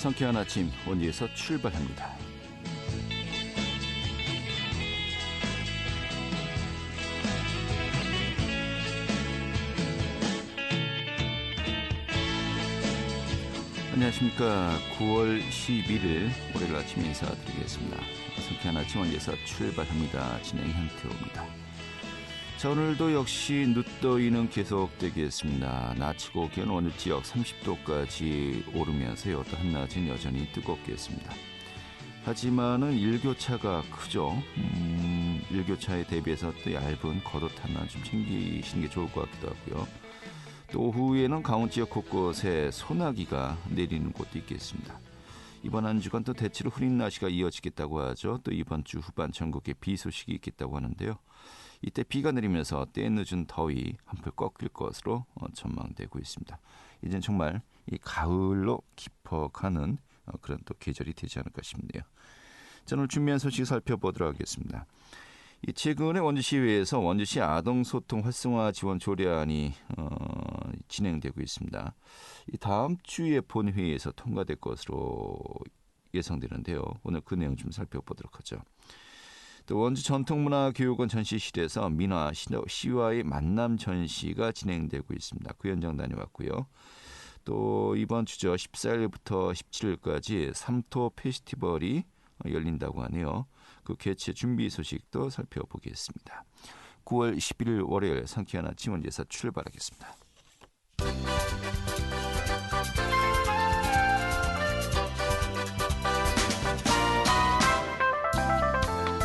상쾌한 아침 원주에서 출발합니다. 안녕하십니까. 9월 11일 월요일 아침 인사드리겠습니다. 상쾌한 아침 원주에서 출발합니다. 진행 현태호입니다. 자, 오늘도 역시 늦더위는 계속되겠습니다. 낮이고 기온 어느 지역 30도까지 오르면서요. 또 한낮은 여전히 뜨겁겠습니다. 하지만은 일교차가 크죠. 일교차에 대비해서 또 얇은 겉옷 하나 좀 챙기시는 게 좋을 것 같기도 하고요. 또 오후에는 강원 지역 곳곳에 소나기가 내리는 곳도 있겠습니다. 이번 한 주간 또 대체로 흐린 날씨가 이어지겠다고 하죠. 또 이번 주 후반 전국에 비 소식이 있겠다고 하는데요. 이때 비가 내리면서 때 늦은 더위 한풀 꺾일 것으로 전망되고 있습니다. 이젠 정말 이 가을로 깊어가는 그런 또 계절이 되지 않을까 싶네요. 자, 오늘 준비한 소식 살펴보도록 하겠습니다. 최근에 원주시의회에서 원주시 아동소통 활성화 지원 조례안이 진행되고 있습니다. 다음 주에 본회의에서 통과될 것으로 예상되는데요. 오늘 그 내용 좀 살펴보도록 하죠. 또 원주 전통문화교육원 전시실에서 민화 시와의 만남 전시가 진행되고 있습니다. 그 현장 다녀왔고요. 또 이번 주죠. 14일부터 17일까지 삼토 페스티벌이 열린다고 하네요. 그 개최 준비 소식도 살펴보겠습니다. 9월 11일 월요일 상쾌한 아침 원주에서 출발하겠습니다.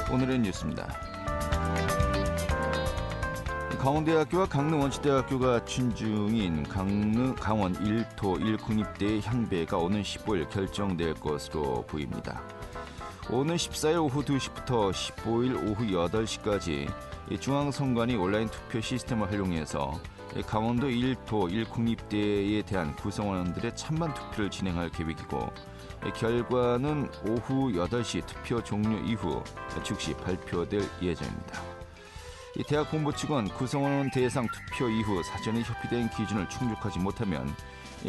오늘의 뉴스입니다. 강원대학교와 강릉원시대학교가 준중인 강원 1토 1국립대의 향배가 오는 15일 결정될 것으로 보입니다. 오는 14일 오후 2시부터 15일 오후 8시까지 중앙선관위 온라인 투표 시스템을 활용해서 강원도 1토 1국립대에 대한 구성원들의 찬반 투표를 진행할 계획이고, 결과는 오후 8시 투표 종료 이후 즉시 발표될 예정입니다. 대학 본부 측은 구성원 대상 투표 이후 사전에 협의된 기준을 충족하지 못하면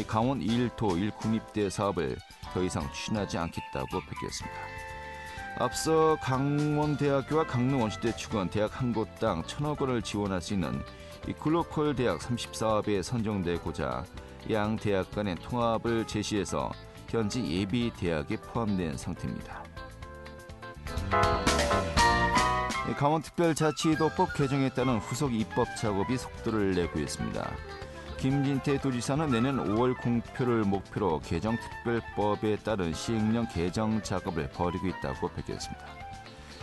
강원 1토 1국립대 사업을 더 이상 추진하지 않겠다고 밝혔습니다. 앞서 강원대학교와 강릉원시대 측은 대학 한 곳당 1,000억 원을 지원할 수 있는 글로컬 대학 34업에 선정되고자 양 대학 간의 통합을 제시해서 현재 예비 대학에 포함된 상태입니다. 강원특별자치도법 개정에 따른 후속 입법 작업이 속도를 내고 있습니다. 김진태 도지사는 내년 5월 공표를 목표로 개정특별법에 따른 시행령 개정 작업을 벌이고 있다고 밝혔습니다.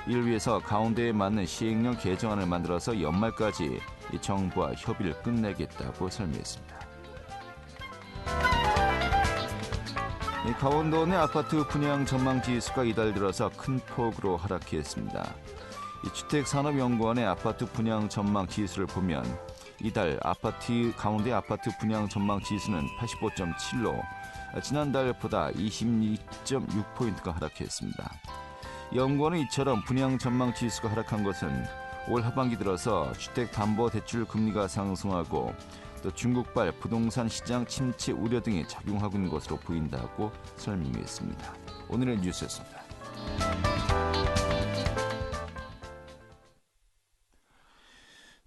이를 위해서 가운데에 맞는 시행령 개정안을 만들어서 연말까지 정부와 협의를 끝내겠다고 설명했습니다. 강원도 내 아파트 분양 전망 지수가 이달 들어서 큰 폭으로 하락했습니다. 주택산업연구원의 아파트 분양 전망 지수를 보면 이달 강원도의 아파트 분양 전망 지수는 85.7로 지난달보다 22.6포인트가 하락했습니다. 연구원은 이처럼 분양 전망 지수가 하락한 것은 올 하반기 들어서 주택담보대출 금리가 상승하고 또 중국발 부동산 시장 침체 우려 등이 작용하고 있는 것으로 보인다고 설명했습니다. 오늘의 뉴스였습니다.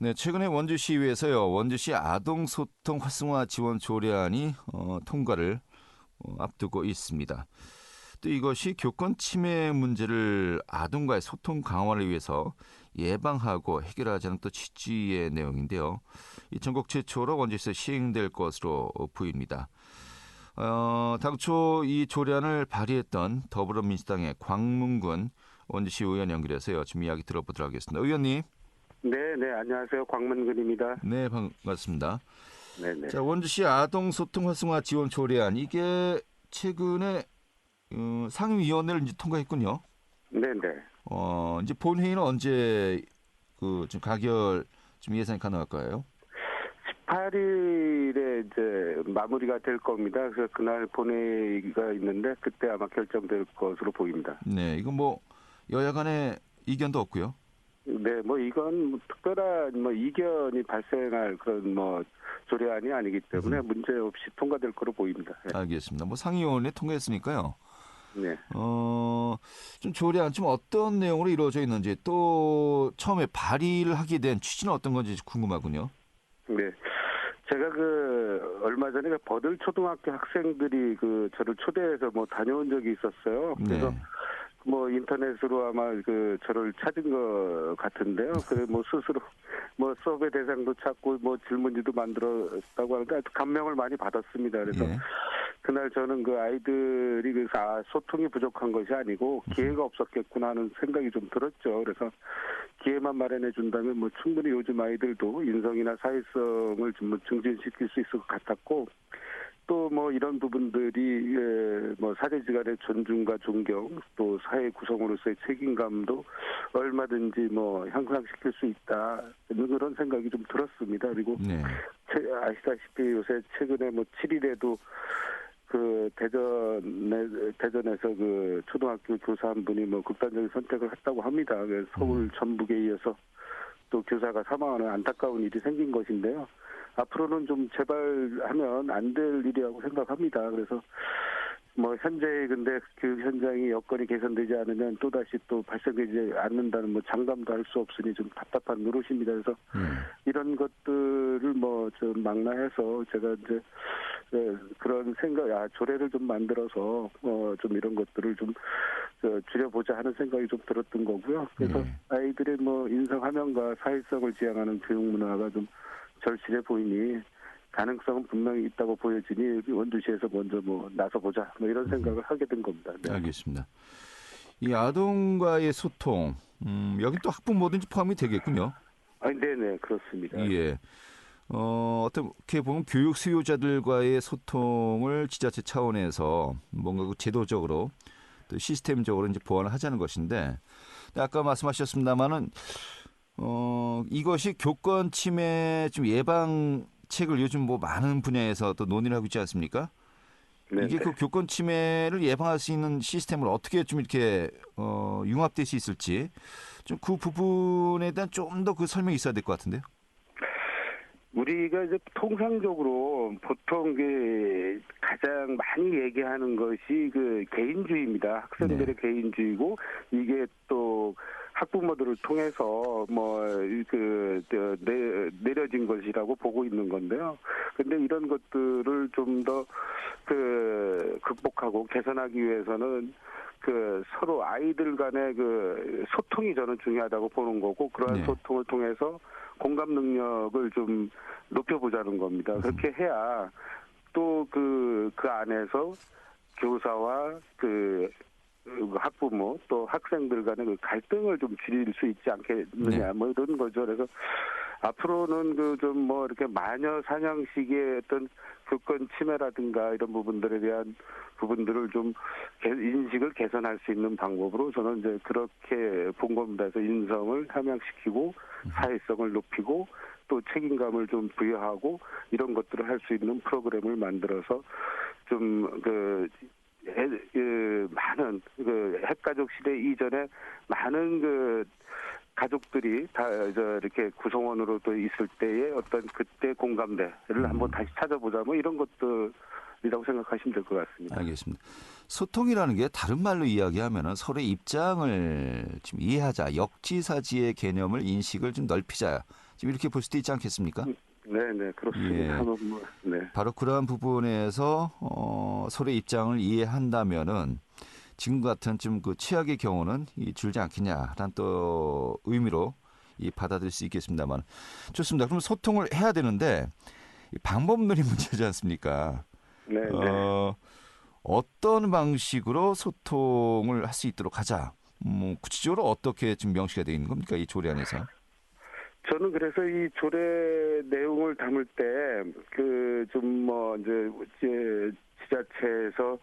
네, 최근에 원주시의회에서요, 원주시 아동소통 활성화 지원 조례안이 통과를 앞두고 있습니다. 또 이것이 교권 침해 문제를 아동과의 소통 강화를 위해서 예방하고 해결하자는 또 취지의 내용인데요. 이 전국 최초로 원주시에서 시행될 것으로 보입니다. 당초 이 조례안을 발의했던 더불어민주당의 광문군 원주시 의원 연결해서요, 좀 이야기 들어보도록 하겠습니다. 의원님. 네, 안녕하세요. 광문근입니다. 네, 반갑습니다. 네. 자, 원주시 아동소통 활성화 지원 조례안, 이게 최근에 상임위원회를 이제 통과했군요. 네. 이제 본회의는 언제 좀 가결 좀 예상이 가능할까요? 18일에 이제 마무리가 될 겁니다. 그래서 그날 본회의가 있는데 그때 아마 결정될 것으로 보입니다. 네, 이건 뭐 여야 간에 이견도 없고요. 네, 뭐 이건 뭐 특별한 뭐 이견이 발생할 그런 뭐 조례안이 아니기 때문에 문제 없이 통과될 거로 보입니다. 네. 알겠습니다. 뭐 상임위원회 통과했으니까요. 네. 좀 조례안 좀 어떤 내용으로 이루어져 있는지 또 처음에 발의를 하게 된 취지는 어떤 건지 궁금하군요. 네. 제가 얼마 전에 버들 초등학교 학생들이 저를 초대해서 뭐 다녀온 적이 있었어요. 그래서 네. 뭐 인터넷으로 아마 저를 찾은 것 같은데요. 그래 뭐 스스로 뭐 수업의 대상도 찾고 뭐 질문지도 만들었다고 하는데 아주 감명을 많이 받았습니다. 그래서 예. 그날 저는 아이들이 소통이 부족한 것이 아니고 기회가 없었겠구나 하는 생각이 좀 들었죠. 그래서 기회만 마련해 준다면 뭐 충분히 요즘 아이들도 인성이나 사회성을 좀 증진시킬 수 있을 것 같았고, 또 뭐 이런 부분들이 뭐 사제지간의 존중과 존경, 또 사회 구성으로서의 책임감도 얼마든지 뭐 향상시킬 수 있다 이런 그런 생각이 좀 들었습니다. 그리고 네. 아시다시피 요새 최근에 뭐 7일에도 대전에서 초등학교 교사 한 분이 뭐 극단적인 선택을 했다고 합니다. 그래서 서울 전북에 이어서 또 교사가 사망하는 안타까운 일이 생긴 것인데요. 앞으로는 좀 재발하면 안 될 일이라고 생각합니다. 그래서 뭐 현재 근데 그 현장이 여건이 개선되지 않으면 또다시 또 발생되지 않는다는 뭐 장담도 할 수 없으니 좀 답답한 노릇입니다. 그래서 이런 것들을 뭐 좀 망라해서 제가 이제 그런 조례를 좀 만들어서 좀 이런 것들을 좀 줄여보자 하는 생각이 좀 들었던 거고요. 그래서 아이들의 뭐 인성함양과 사회성을 지향하는 교육 문화가 좀 절실해 보이니 가능성은 분명히 있다고 보여지니 원주시에서 먼저 뭐 나서보자 뭐 이런 생각을 하게 된 겁니다. 네. 알겠습니다. 이 아동과의 소통, 여기 또 학부모든지 포함이 되겠군요. 네네 그렇습니다. 예. 어떻게 보면 교육 수요자들과의 소통을 지자체 차원에서 뭔가 제도적으로 또 시스템적으로 이제 보완을 하자는 것인데, 아까 말씀하셨습니다만은 이것이 교권 침해 좀 예방책을 요즘 뭐 많은 분야에서 또 논의를 하고 있지 않습니까? 네네. 이게 그 교권 침해를 예방할 수 있는 시스템을 어떻게 좀 이렇게 융합될 수 있을지 좀 그 부분에 대한 좀 더 그 설명이 있어야 될 것 같은데요. 우리가 이제 통상적으로 보통 가장 많이 얘기하는 것이 개인주의입니다. 학생들의 개인주의고 이게 또 학부모들을 통해서 내려진 것이라고 보고 있는 건데요. 근데 이런 것들을 좀 더 극복하고 개선하기 위해서는 서로 아이들 간의 소통이 저는 중요하다고 보는 거고, 그러한 소통을 통해서 공감 능력을 좀 높여보자는 겁니다. 그렇게 해야 또 그 안에서 교사와 학부모 또 학생들 간의 갈등을 좀 줄일 수 있지 않겠느냐 뭐 이런 거죠. 그래서 앞으로는 이렇게 마녀 사냥식의 어떤 교권 침해라든가 이런 부분들에 대한 부분들을 좀 인식을 개선할 수 있는 방법으로 저는 이제 그렇게 본 겁니다. 그래서 인성을 함양시키고 사회성을 높이고 또 책임감을 좀 부여하고 이런 것들을 할 수 있는 프로그램을 만들어서 좀 많은 핵가족 시대 이전에 많은 가족들이 다 이렇게 구성원으로 또 있을 때의 어떤 그때 공감대를 한번 다시 찾아보자 뭐 이런 것들이라고 생각하시면 될 것 같습니다. 알겠습니다. 소통이라는 게 다른 말로 이야기하면은 서로의 입장을 좀 이해하자, 역지사지의 개념을 인식을 좀 넓히자, 지금 이렇게 볼 수도 있지 않겠습니까? 네, 그렇습니다. 네. 바로 그러한 부분에서 서로의 입장을 이해한다면은 지금 같은 좀 최악의 경우는 줄지 않겠냐라는 또 의미로 받아들일 수 있겠습니다만, 좋습니다. 그럼 소통을 해야 되는데 방법론이 문제지 않습니까? 네. 어떤 방식으로 소통을 할 수 있도록 하자. 구체적으로 어떻게 지금 명시가 되어 있는 겁니까? 이 조례안에서. 저는 그래서 이 조례 내용을 담을 때 이제 지자체에서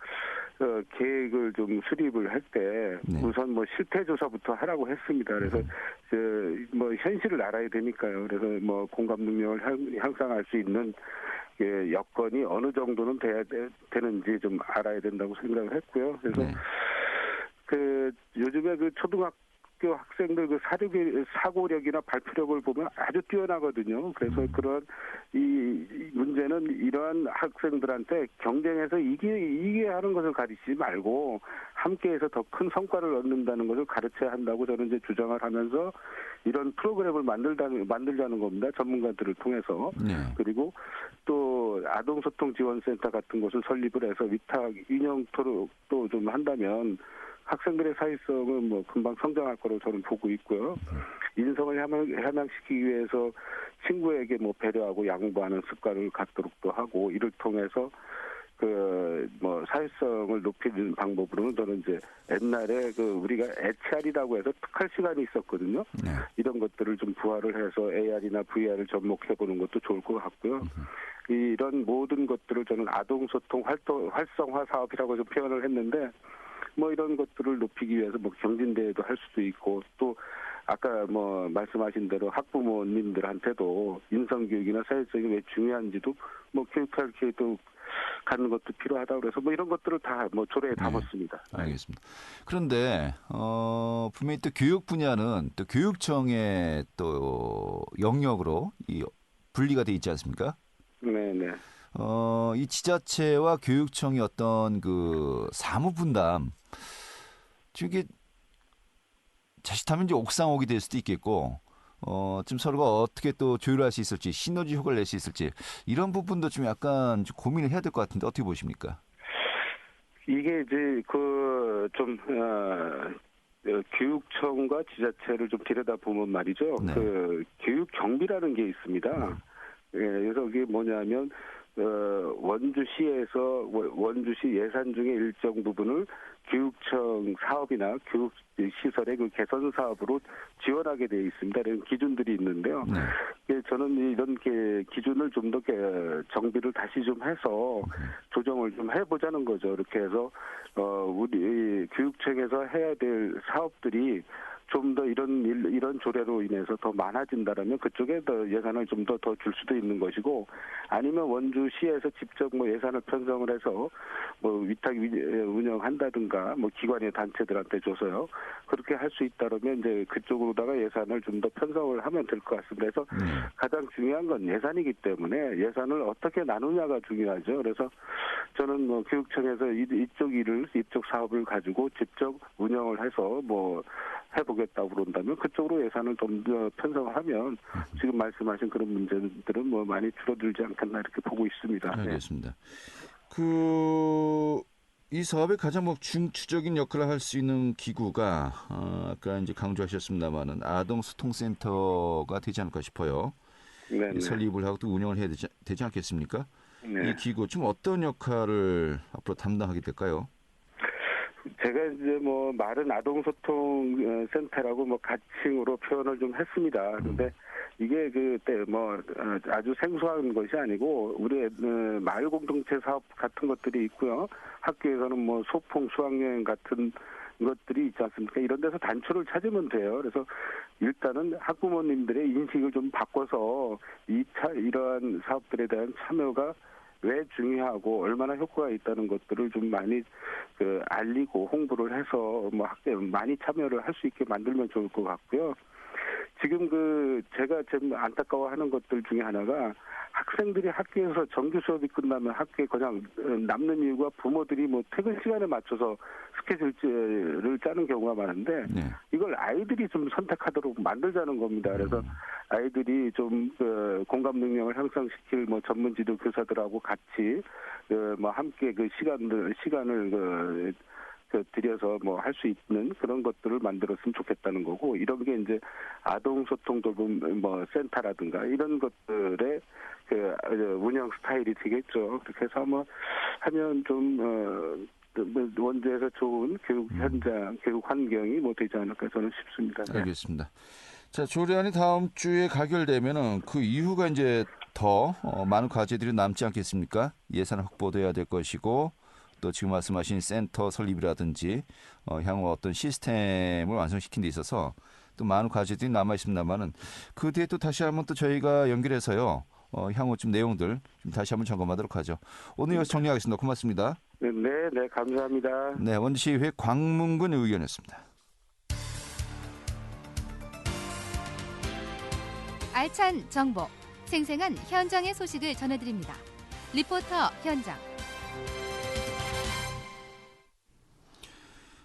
계획을 좀 수립을 할 때 우선 뭐 실태 조사부터 하라고 했습니다. 그래서 현실을 알아야 되니까요. 그래서 뭐 공감 능력을 향상할 수 있는 여건이 어느 정도는 돼야 되는지 좀 알아야 된다고 생각을 했고요. 그래서 요즘에 초등학교 초등학교 학생들 그 사고력이나 발표력을 보면 아주 뛰어나거든요. 그래서 그런 이 문제는 이러한 학생들한테 경쟁해서 이겨야 하는 것을 가르치지 말고 함께해서 더 큰 성과를 얻는다는 것을 가르쳐야 한다고 저는 이제 주장을 하면서 이런 프로그램을 만들자는 겁니다. 전문가들을 통해서. 네. 그리고 또 아동소통지원센터 같은 곳을 설립을 해서 위탁 인형토록 또 좀 한다면 학생들의 사회성은 뭐 금방 성장할 거로 저는 보고 있고요. 인성을 향양시키기 위해서 친구에게 뭐 배려하고 양보하는 습관을 갖도록도 하고 이를 통해서 그 뭐 사회성을 높이는 방법으로는 저는 이제 옛날에 그 우리가 HR이라고 해서 특할 시간이 있었거든요. 네. 이런 것들을 좀 부활을 해서 AR이나 VR을 접목해 보는 것도 좋을 것 같고요. 이런 모든 것들을 저는 아동소통 활성화 사업이라고 좀 표현을 했는데 뭐 이런 것들을 높이기 위해서 뭐 경진대회도 할 수도 있고 또 아까 뭐 말씀하신 대로 학부모님들한테도 인성교육이나 사회성이 왜 중요한지도 뭐 교육할 기회도 갖는 것도 필요하다고 그래서 뭐 이런 것들을 다 뭐 조례에 담았습니다. 네, 알겠습니다. 그런데 분명히 또 교육 분야는 또 교육청의 또 영역으로 이 분리가 돼 있지 않습니까? 네네. 이 지자체와 교육청의 어떤 그 사무 분담, 이게 자칫하면 이제 옥상옥이 될 수도 있겠고, 좀 서로가 어떻게 또 조율할 수 있을지, 시너지 효과를 낼 수 있을지 이런 부분도 좀 약간 좀 고민을 해야 될 것 같은데 어떻게 보십니까? 이게 이제 교육청과 지자체를 좀 들여다보면 말이죠. 네. 그 교육 경비라는 게 있습니다. 예, 그래서 그게 뭐냐면 원주시에서 원주시 예산 중에 일정 부분을 교육청 사업이나 교육 시설의 그 개선 사업으로 지원하게 되어 있습니다. 이런 기준들이 있는데요. 네. 저는 이런 기준을 좀 더 정비를 다시 좀 해서 조정을 좀 해보자는 거죠. 이렇게 해서 우리 교육청에서 해야 될 사업들이 좀 더 이런 조례로 인해서 더 많아진다라면 그쪽에 더 예산을 좀 더 줄 수도 있는 것이고 아니면 원주시에서 직접 뭐 예산을 편성을 해서 뭐 위탁 운영한다든가 뭐 기관의 단체들한테 줘서요 그렇게 할 수 있다면 이제 그쪽으로다가 예산을 좀 더 편성을 하면 될 것 같습니다. 그래서 가장 중요한 건 예산이기 때문에 예산을 어떻게 나누냐가 중요하죠. 그래서 저는 뭐 교육청에서 이쪽 사업을 가지고 직접 운영을 해서 뭐 해보겠다고 그런다면 그쪽으로 예산을 좀 더 편성을 하면 지금 말씀하신 그런 문제들은 뭐 많이 줄어들지 않겠나 이렇게 보고 있습니다. 알겠습니다. 이 사업의 가장 뭐 중추적인 역할을 할 수 있는 기구가 아까 이제 강조하셨습니다만은 아동소통센터가 되지 않을까 싶어요. 네. 설립을 하고 또 운영을 해야 되지 않겠습니까? 네. 이 기구 좀 어떤 역할을 앞으로 담당하게 될까요? 제가 이제 뭐 말은 아동소통 센터라고 뭐 가칭으로 표현을 좀 했습니다. 그런데 이게 그때 뭐 아주 생소한 것이 아니고 우리 마을 공동체 사업 같은 것들이 있고요. 학교에서는 뭐 소풍 수학여행 같은 것들이 있지 않습니까? 이런 데서 단초를 찾으면 돼요. 그래서 일단은 학부모님들의 인식을 좀 바꿔서 이러한 사업들에 대한 참여가 왜 중요하고 얼마나 효과가 있다는 것들을 좀 많이 알리고 홍보를 해서 뭐 학교에 많이 참여를 할 수 있게 만들면 좋을 것 같고요. 지금 제가 좀 안타까워하는 것들 중에 하나가 학생들이 학교에서 정규 수업이 끝나면 학교에 그냥 남는 이유가 부모들이 뭐 퇴근 시간에 맞춰서 스케줄을 짜는 경우가 많은데 이걸 아이들이 좀 선택하도록 만들자는 겁니다. 그래서 아이들이 좀 공감 능력을 향상시킬 뭐 전문 지도 교사들하고 같이 뭐 함께 시간을 들여서 뭐 할 수 있는 그런 것들을 만들었으면 좋겠다는 거고 이런 게 이제 아동소통 돌봄 뭐 센터라든가 이런 것들의 운영 스타일이 되겠죠. 그렇게 해서 뭐 하면 좀 원주에서 좋은 교육 현장, 교육 환경이 뭐 되지 않을까 저는 싶습니다. 네. 알겠습니다. 자, 조례안이 다음 주에 가결되면은 그 이후가 이제 더 많은 과제들이 남지 않겠습니까? 예산 확보돼야 될 것이고 또 지금 말씀하신 센터 설립이라든지 향후 어떤 시스템을 완성시키는 데 있어서 또 많은 과제들이 남아 있습니다만은 그 뒤에 또 다시 한번 또 저희가 연결해서요. 향후 좀 내용들 좀 다시 한번 점검하도록 하죠. 오늘 여기서 정리하겠습니다. 고맙습니다. 네, 감사합니다. 네, 원주시의회 광문근 의원이었습니다. 알찬 정보, 생생한 현장의 소식을 전해드립니다. 리포터 현장.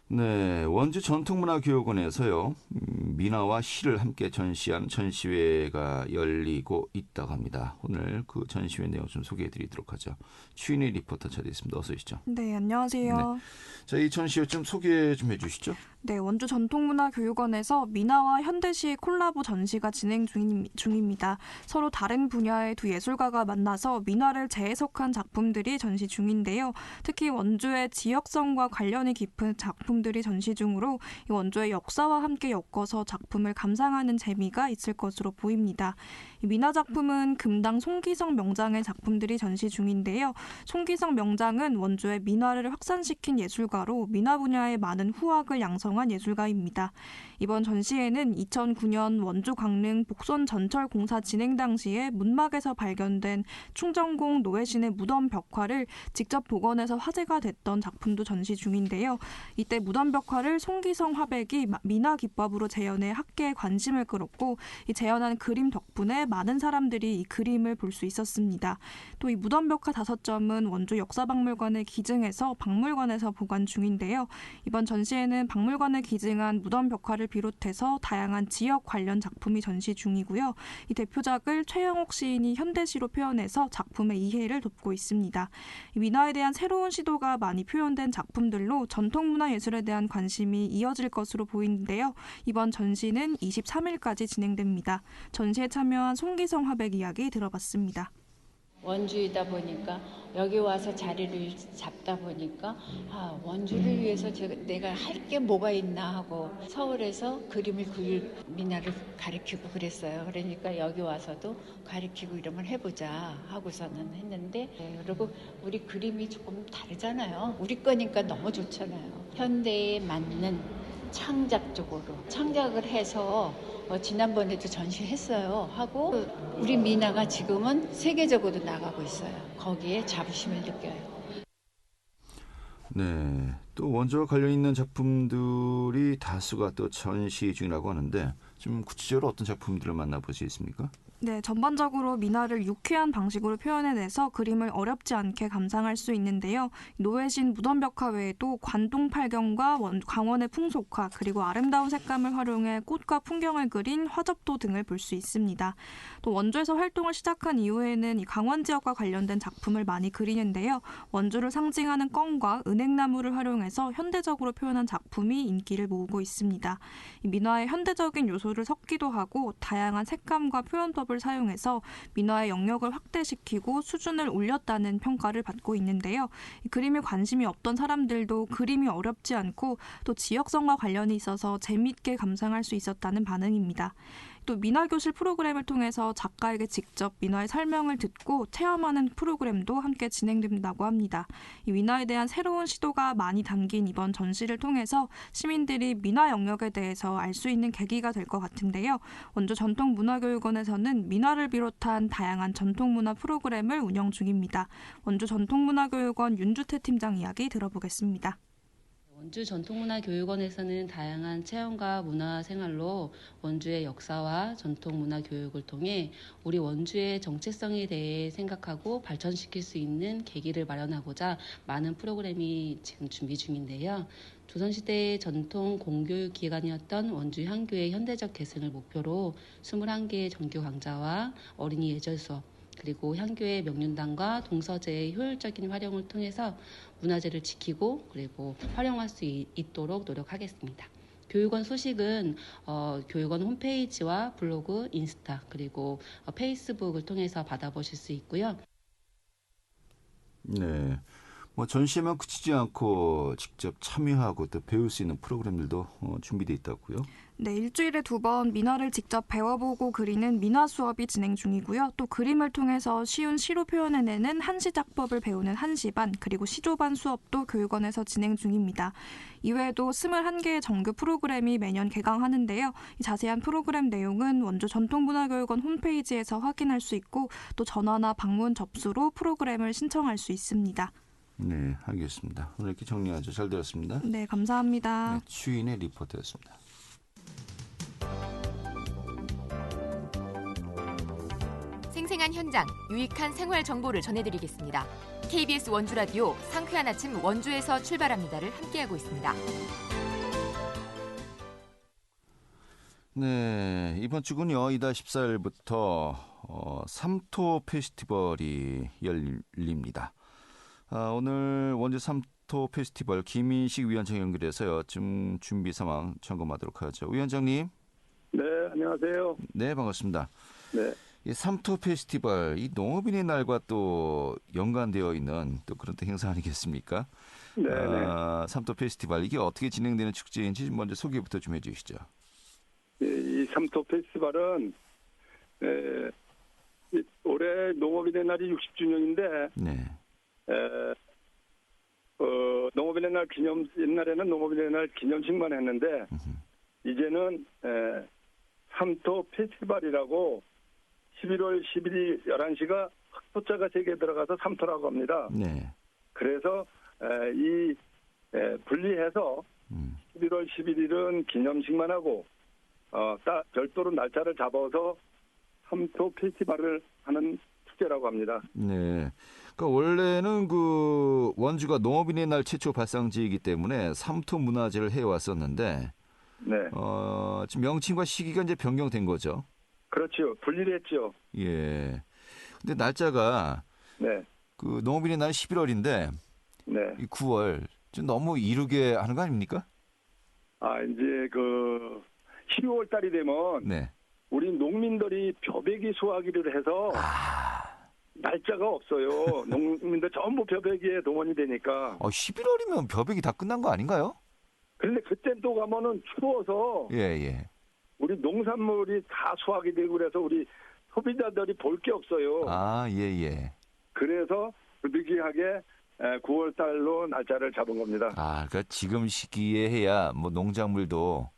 네, 원주 전통문화교육원에서요, 민화와 시를 함께 전시한 전시회가 열리고 있다고 합니다. 오늘 그 전시회 내용 좀 소개해드리도록 하죠. 추인희 리포터 자리에 있습니다. 어서 오시죠. 네, 안녕하세요. 네. 자, 이 전시회 좀 소개 좀 해주시죠. 네, 원주 전통문화교육원에서 민화와 현대시의 콜라보 전시가 진행 중입니다. 서로 다른 분야의 두 예술가가 만나서 민화를 재해석한 작품들이 전시 중인데요. 특히 원주의 지역성과 관련이 깊은 작품들이 전시 중으로 이 원주의 역사와 함께 엮어서 작품을 감상하는 재미가 있을 것으로 보입니다. 이 민화 작품은 금당 송기성 명장의 작품들이 전시 중인데요. 송기성 명장은 원주의 민화를 확산시킨 예술가로 민화 분야에 많은 후학을 양성한 예술가입니다. 이번 전시회는 2009년 원주 강릉 복선 전철 공사 진행 당시에 문막에서 발견된 충정공 노회신의 무덤 벽화를 직접 복원해서 화제가 됐던 작품도 전시 중인데요. 이때 무덤 벽화를 송기성 화백이 민화 기법으로 재현해 학계의 관심을 끌었고 이 재현한 그림 덕분에 많은 사람들이 이 그림을 볼 수 있었습니다. 또 이 무덤 벽화 5점은 원주 역사박물관에 기증해서 박물관에서 보관 중인데요. 이번 전시회는 박물관에 기증한 무덤 벽화를 비롯해서 다양한 지역 관련 작품이 전시 중이고요. 이 대표작을 최영옥 시인이 현대시로 표현해서 작품의 이해를 돕고 있습니다. 이 민화에 대한 새로운 시도가 많이 표현된 작품들로 전통문화예술에 대한 관심이 이어질 것으로 보이는데요. 이번 전시는 23일까지 진행됩니다. 전시에 참여한 송기성 화백 이야기 들어봤습니다. 원주이다 보니까 여기 와서 자리를 잡다 보니까 원주를 위해서 내가 할 게 뭐가 있나 하고 서울에서 그림을 그릴 민화를 가르치고 그랬어요. 그러니까 여기 와서도 가르치고 이런 걸 해보자 하고서는 했는데 그리고 우리 그림이 조금 다르잖아요. 우리 거니까 너무 좋잖아요. 현대에 맞는 창작적으로 창작을 해서 지난번에도 전시했어요 하고 우리 민화가 지금은 세계적으로 나가고 있어요. 거기에 자부심을 느껴요. 네, 또 원주와 관련 있는 작품들이 다수가 또 전시 중이라고 하는데 좀 구체적으로 어떤 작품들을 만나볼 수 있습니까? 네, 전반적으로 민화를 유쾌한 방식으로 표현해내서 그림을 어렵지 않게 감상할 수 있는데요. 노회신 무덤벽화 외에도 관동팔경과 강원의 풍속화 그리고 아름다운 색감을 활용해 꽃과 풍경을 그린 화접도 등을 볼 수 있습니다. 또 원주에서 활동을 시작한 이후에는 이 강원 지역과 관련된 작품을 많이 그리는데요. 원주를 상징하는 껌과 은행나무를 활용해서 현대적으로 표현한 작품이 인기를 모으고 있습니다. 이 민화의 현대적인 요소를 섞기도 하고 다양한 색감과 표현법 을 사용해서 민화의 영역을 확대시키고 수준을 올렸다는 평가를 받고 있는데요. 이 그림에 관심이 없던 사람들도 그림이 어렵지 않고 또 지역성과 관련이 있어서 재미있게 감상할 수 있었다는 반응입니다. 또 민화교실 프로그램을 통해서 작가에게 직접 민화의 설명을 듣고 체험하는 프로그램도 함께 진행된다고 합니다. 이 민화에 대한 새로운 시도가 많이 담긴 이번 전시를 통해서 시민들이 민화 영역에 대해서 알 수 있는 계기가 될 것 같은데요. 원주 전통문화교육원에서는 민화를 비롯한 다양한 전통문화 프로그램을 운영 중입니다. 원주 전통문화교육원 윤주태 팀장 이야기 들어보겠습니다. 원주 전통문화교육원에서는 다양한 체험과 문화생활로 원주의 역사와 전통문화교육을 통해 우리 원주의 정체성에 대해 생각하고 발전시킬 수 있는 계기를 마련하고자 많은 프로그램이 지금 준비 중인데요. 조선시대의 전통 공교육 기관이었던 원주 향교의 현대적 계승을 목표로 21개의 정규 강좌와 어린이 예절 수업 그리고 향교의 명륜단과 동서재의 효율적인 활용을 통해서 문화재를 지키고 그리고 활용할 수 있도록 노력하겠습니다. 교육원 소식은 교육원 홈페이지와 블로그, 인스타 그리고 페이스북을 통해서 받아보실 수 있고요. 네, 전시에만 그치지 않고 직접 참여하고 또 배울 수 있는 프로그램들도 준비되어 있다고요? 네, 일주일에 2번 민화를 직접 배워보고 그리는 민화 수업이 진행 중이고요. 또 그림을 통해서 쉬운 시로 표현해내는 한시작법을 배우는 한시반 그리고 시조반 수업도 교육원에서 진행 중입니다. 이외에도 21개의 정규 프로그램이 매년 개강하는데요. 이 자세한 프로그램 내용은 원주 전통문화교육원 홈페이지에서 확인할 수 있고 또 전화나 방문 접수로 프로그램을 신청할 수 있습니다. 네, 알겠습니다. 오늘 이렇게 정리하죠. 잘 들었습니다. 네, 감사합니다. 네, 추인의 리포터였습니다. 생생한 현장, 유익한 생활 정보를 전해드리겠습니다. KBS 원주 라디오 상쾌한 아침 원주에서 출발합니다를 함께하고 있습니다. 네, 이번 주군요. 이달 14일부터 삼토 페스티벌이 열립니다. 오늘 원주 삼토 페스티벌 김인식 위원장 연결해서요. 좀 준비 상황 점검하도록 하죠. 위원장님. 네, 안녕하세요. 네, 반갑습니다. 네. 이 삼토 페스티벌, 이 농업인의 날과 또 연관되어 있는 또 그런 또 행사 아니겠습니까? 네. 삼토 페스티벌, 이게 어떻게 진행되는 축제인지 먼저 소개부터 좀 해주시죠. 이 삼토 페스티벌은 올해 농업인의 날이 60주년인데 네. 농업인의 날 기념, 옛날에는 농업인의 날 기념식만 했는데 이제는 삼토 페스티벌이라고 11월 11일 11시가 흑토자가 3개 들어가서 삼토라고 합니다. 네. 그래서 분리해서 11월 11일은 기념식만 하고 별도로 날짜를 잡아서 삼토 페스티벌을 하는 축제라고 합니다. 네. 그러니까 원래는 그 원주가 농업인의 날 최초 발상지이기 때문에 삼토 문화제를 해왔었는데, 네. 지금 명칭과 시기가 이제 변경된 거죠. 그렇죠. 분리를 했죠. 예. 근데 날짜가 네. 그 농업인의 날 11월인데, 네. 이 9월 좀 너무 이르게 하는 거 아닙니까? 이제 12월 달이 되면 네. 우리 농민들이 벼베기 수확일을 해서 날짜가 없어요. 농민들 전부 벼베기에 동원이 되니까. 11월이면 벼백이 다 끝난 거 아닌가요? 그런데 그때 또 가면은 추워서 예. 우리 농산물이 다 수확이 되고 그래서 우리 소비자들이 볼 게 없어요. 예. 그래서 부득이하게 9월 달로 날짜를 잡은 겁니다. 그러니까 지금 시기에 해야 뭐 농작물도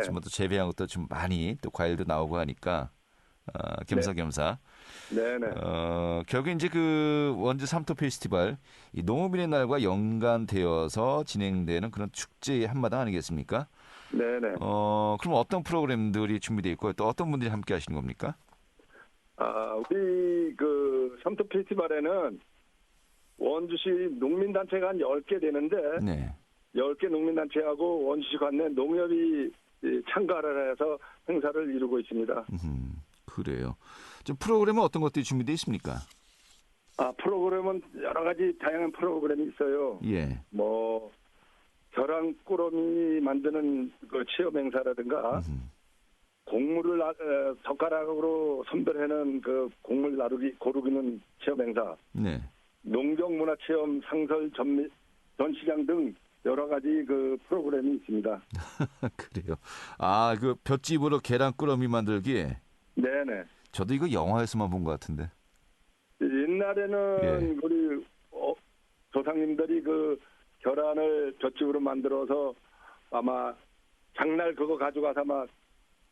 지금 또 재배한 것도 좀 많이 또 과일도 나오고 하니까 겸사겸사. 네네. 결국 이제 그 원주 삼토 페스티벌 이 농업인의 날과 연관되어서 진행되는 그런 축제의 한마당 아니겠습니까? 네네. 그럼 어떤 프로그램들이 준비되어 있고 또 어떤 분들이 함께 하시는 겁니까? 우리 그 삼토 페스티벌에는 원주시 농민단체가 한 10개 되는데 네. 10개 농민단체하고 원주시 관내 농협이 참가를 해서 행사를 이루고 있습니다. 그래요. 좀 프로그램은 어떤 것들이 준비되어 있습니까? 프로그램은 여러 가지 다양한 프로그램이 있어요. 예. 뭐 계란 꾸러미 만드는 그 체험 행사라든가 곡물을 젓가락으로 선별하는 그 곡물 고르기는 체험 행사. 네. 농경문화 체험 상설 전시장 등 여러 가지 그 프로그램이 있습니다. 그래요. 그 볏짚으로 계란 꾸러미 만들기. 네네. 저도 이거 영화에서만 본 것 같은데. 옛날에는 우리 조상님들이 그 계란을 볏짚으로 만들어서 아마 장날 그거 가져가서 아마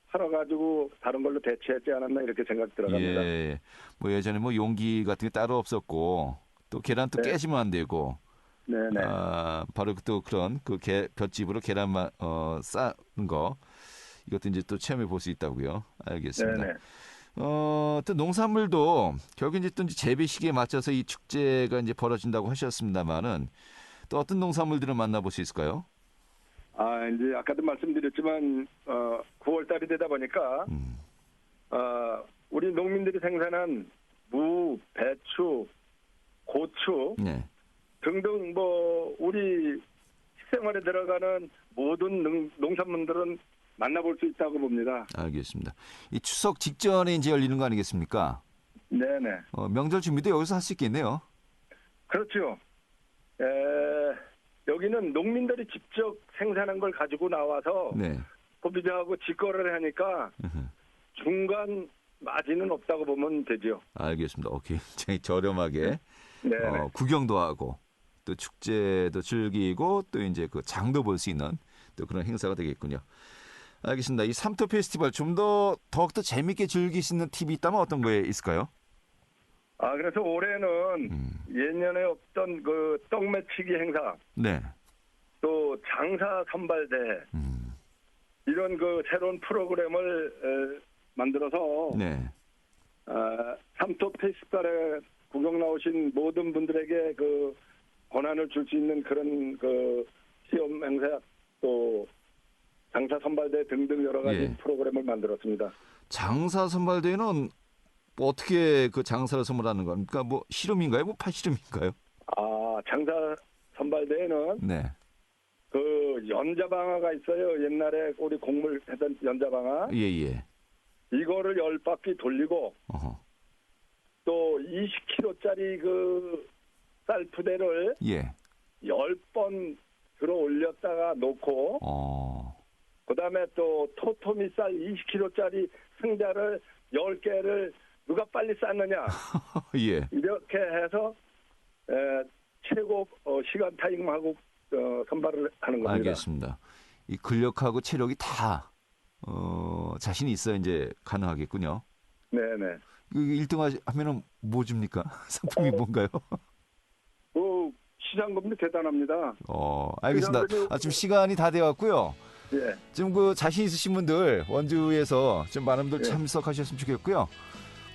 팔아가지고 다른 걸로 대체했지 않았나 이렇게 생각 들어갑니다. 예. 뭐 예전에 뭐 용기 같은 게 따로 없었고 또 계란 또 깨지면 안 되고. 네네. 바로 또 그런 그 볏짚으로 계란만 싸는 거 이것도 이제 또 체험해 볼 수 있다고요. 알겠습니다. 네네. 또 농산물도 결국 이제 또 재배 시기에 맞춰서 이 축제가 이제 벌어진다고 하셨습니다만은 또 어떤 농산물들을 만나볼 수 있을까요? 이제 아까도 말씀드렸지만 9월 달이 되다 보니까 우리 농민들이 생산한 무, 배추, 고추 네. 등등 뭐 우리 식생활에 들어가는 모든 농산물들은 만나볼 수 있다고 봅니다. 알겠습니다. 이 추석 직전에 이제 열리는 거 아니겠습니까? 네네. 명절 준비도 여기서 할 수 있겠네요. 그렇죠. 여기는 농민들이 직접 생산한 걸 가지고 나와서 네. 소비자하고 직거래를 하니까 중간 마진은 없다고 보면 되죠. 알겠습니다. 굉장히 저렴하게 구경도 하고 또 축제도 즐기고 또 이제 그 장도 볼 수 있는 또 그런 행사가 되겠군요. 알겠습니다. 이 삼토 페스티벌 좀 더욱더 재밌게 즐길 수 있는 팁이 있다면 어떤 거에 있을까요? 그래서 올해는 예년에 없던 그 떡매치기 행사, 네. 또 장사 선발대회 이런 그 새로운 프로그램을 만들어서 네. 삼토 페스티벌에 구경 나오신 모든 분들에게 그 권한을 줄 수 있는 그런 그 시험 행사 또 장사 선발대 등등 여러 가지 예. 프로그램을 만들었습니다. 장사 선발대회는 뭐 어떻게 그 장사를 선물하는 겁니까? 뭐 씨름인가요? 뭐 팔씨름인가요? 장사 선발대회는 네. 그 연자방아가 있어요. 옛날에 우리 곡물 했던 연자방아. 예. 이거를 10바퀴 돌리고 어허. 또 20kg짜리 그 쌀푸대를 예. 10번 들어 올렸다가 놓고 그다음에 또 토토미 쌀 20kg짜리 승자를 10개를 누가 빨리 쌓느냐. 예. 이렇게 해서 최고 시간 타임하고 선발을 하는 겁니다. 알겠습니다. 이 근력하고 체력이 다 자신이 있어야 이제 가능하겠군요. 네네. 1등 하면은 뭐 줍니까? 상품이 뭔가요? 시상금도 대단합니다. 알겠습니다. 지금 시간이 다 되었고요. 예. 지금 그 자신 있으신 분들 원주에서 좀 많은 분들 참석하셨으면 좋겠고요.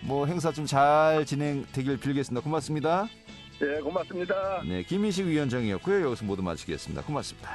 뭐 행사 좀 잘 진행되길 빌겠습니다. 고맙습니다. 예, 고맙습니다. 네, 김민식 위원장이었고요. 여기서 모두 마치겠습니다. 고맙습니다.